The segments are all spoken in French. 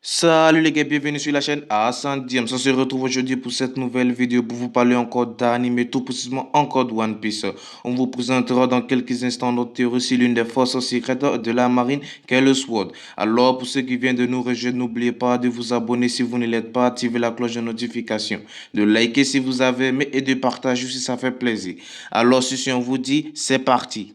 Salut les gars, bienvenue sur la chaîne Hassan Diem. On se retrouve aujourd'hui pour cette nouvelle vidéo pour vous parler encore d'anime, tout précisément encore de One Piece. On vous présentera dans quelques instants notre théorie sur l'une des forces secrètes de la marine, qu'est le SWORD. Alors pour ceux qui viennent de nous rejoindre, n'oubliez pas de vous abonner si vous ne l'êtes pas, activer la cloche de notification, de liker si vous avez aimé et de partager si ça fait plaisir. Alors si on vous dit, c'est parti.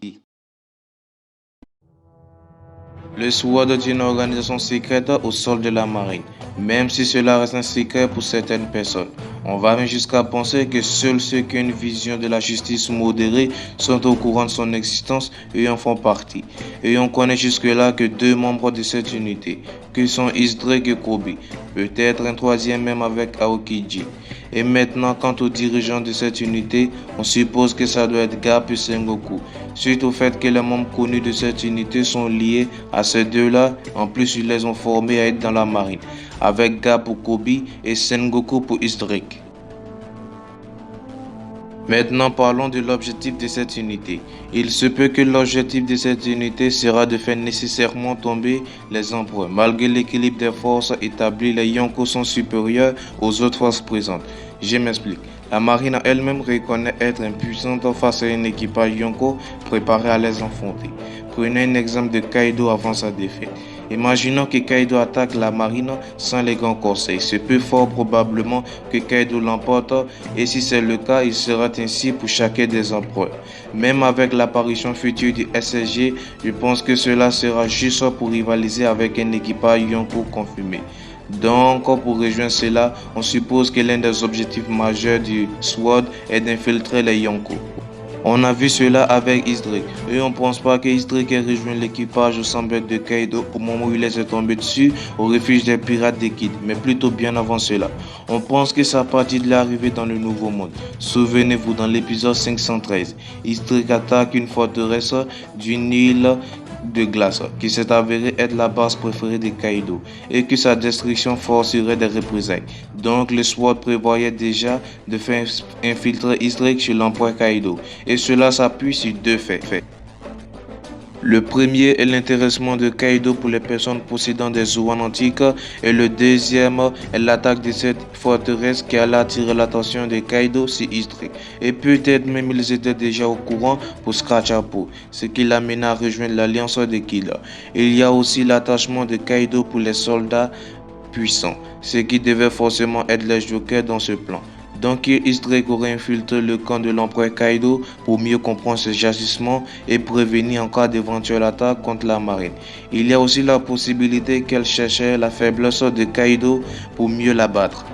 Le SWORD est une organisation secrète au sol de la marine, même si cela reste un secret pour certaines personnes. On va même jusqu'à penser que seuls ceux qui ont une vision de la justice modérée sont au courant de son existence et en font partie. Et on connaît jusque-là que deux membres de cette unité, que sont Izdrake et Kobe, peut-être un troisième même avec Aokiji. Et maintenant, quant aux dirigeants de cette unité, on suppose que ça doit être Garp et Sengoku. Suite au fait que les membres connus de cette unité sont liés à ces deux-là, en plus ils les ont formés à être dans la marine, avec Garp pour Kobe et Sengoku pour Izdrake. Maintenant parlons de l'objectif de cette unité. Il se peut que l'objectif de cette unité sera de faire nécessairement tomber les empereurs. Malgré l'équilibre des forces établi, les Yonko sont supérieurs aux autres forces présentes. Je m'explique. La marine elle-même reconnaît être impuissante face à un équipage Yonko préparé à les affronter. Prenez un exemple de Kaido avant sa défaite. Imaginons que Kaido attaque la marine sans les grands conseils. C'est peu fort probablement que Kaido l'emporte et si c'est le cas, il sera ainsi pour chacun des empereurs. Même avec l'apparition future du SSG, je pense que cela sera juste pour rivaliser avec un équipage Yonko confirmé. Donc, pour rejoindre cela, on suppose que l'un des objectifs majeurs du SWORD est d'infiltrer les Yonko. On a vu cela avec Izdrake, et on ne pense pas que Izdrake ait rejoint l'équipage au semblait de Kaido au moment où il est tombé dessus au refuge des pirates des Kid, mais plutôt bien avant cela. On pense que c'est à partir de l'arrivée dans le Nouveau Monde. Souvenez-vous, dans l'épisode 513, Izdrake attaque une forteresse d'une île de glace qui s'est avérée être la base préférée de Kaido et que sa destruction forcerait des représailles. Donc le SWORD prévoyait déjà de faire infiltrer Izdrake chez l'empereur Kaido et cela s'appuie sur deux faits. Le premier est l'intéressement de Kaido pour les personnes possédant des Zoan antiques et le deuxième est l'attaque de cette forteresse qui allait attirer l'attention de Kaido sur Izdrake. Et peut-être même ils étaient déjà au courant pour Scratch Apple, ce qui l'amena à rejoindre l'alliance des Killers. Il y a aussi l'attachement de Kaido pour les soldats puissants, ce qui devait forcément être les jokers dans ce plan. Donc Izdrake aurait infiltré le camp de l'empereur Kaido pour mieux comprendre ses agissements et prévenir en cas d'éventuelle attaque contre la marine. Il y a aussi la possibilité qu'elle cherchait la faiblesse de Kaido pour mieux l'abattre.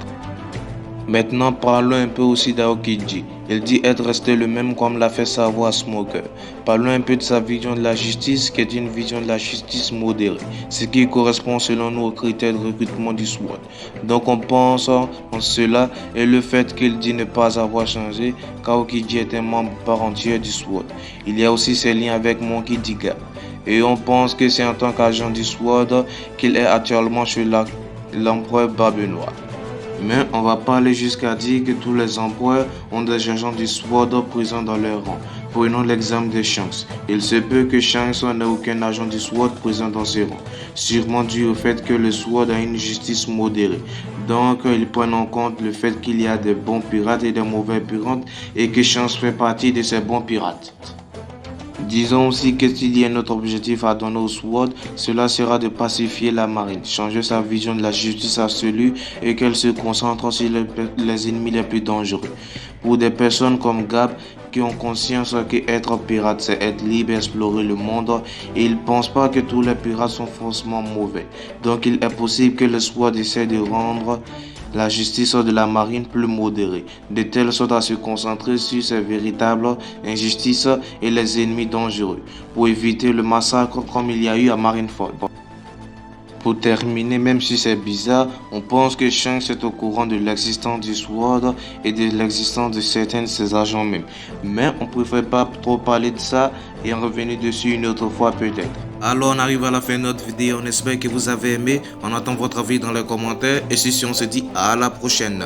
Maintenant parlons un peu aussi d'Aokiji. Il dit être resté le même comme l'a fait savoir Smoker. Parlons un peu de sa vision de la justice qui est une vision de la justice modérée, ce qui correspond selon nous aux critères de recrutement du SWORD. Donc on pense en cela et le fait qu'il dit ne pas avoir changé car Aokiji est un membre part entière du SWORD. Il y a aussi ses liens avec Monkey D. Garp. Et on pense que c'est en tant qu'agent du SWORD qu'il est actuellement chez l'empereur Barbe Noire. Mais on va pas aller jusqu'à dire que tous les empereurs ont des agents du SWORD présents dans leur rang. Prenons l'exemple de Shanks. Il se peut que Shanks n'ait aucun agent du SWORD présent dans ses rangs, sûrement dû au fait que le SWORD a une justice modérée. Donc ils prennent en compte le fait qu'il y a des bons pirates et des mauvais pirates et que Shanks fait partie de ces bons pirates. Disons aussi que s'il y a notre objectif à donner au SWORD, cela sera de pacifier la marine, changer sa vision de la justice absolue et qu'elle se concentre sur les ennemis les plus dangereux. Pour des personnes comme Garp qui ont conscience que être pirate c'est être libre et explorer le monde, et ils ne pensent pas que tous les pirates sont forcément mauvais. Donc il est possible que le SWORD essaie de rendre la justice de la marine plus modérée, de telle sorte à se concentrer sur ces véritables injustices et les ennemis dangereux, pour éviter le massacre comme il y a eu à Marineford. Pour terminer, même si c'est bizarre, on pense que Shanks est au courant de l'existence du SWORD et de l'existence de certains de ses agents même. Mais on préfère pas trop parler de ça et en revenir dessus une autre fois peut-être. Alors on arrive à la fin de notre vidéo, on espère que vous avez aimé. On attend votre avis dans les commentaires et si on se dit à la prochaine.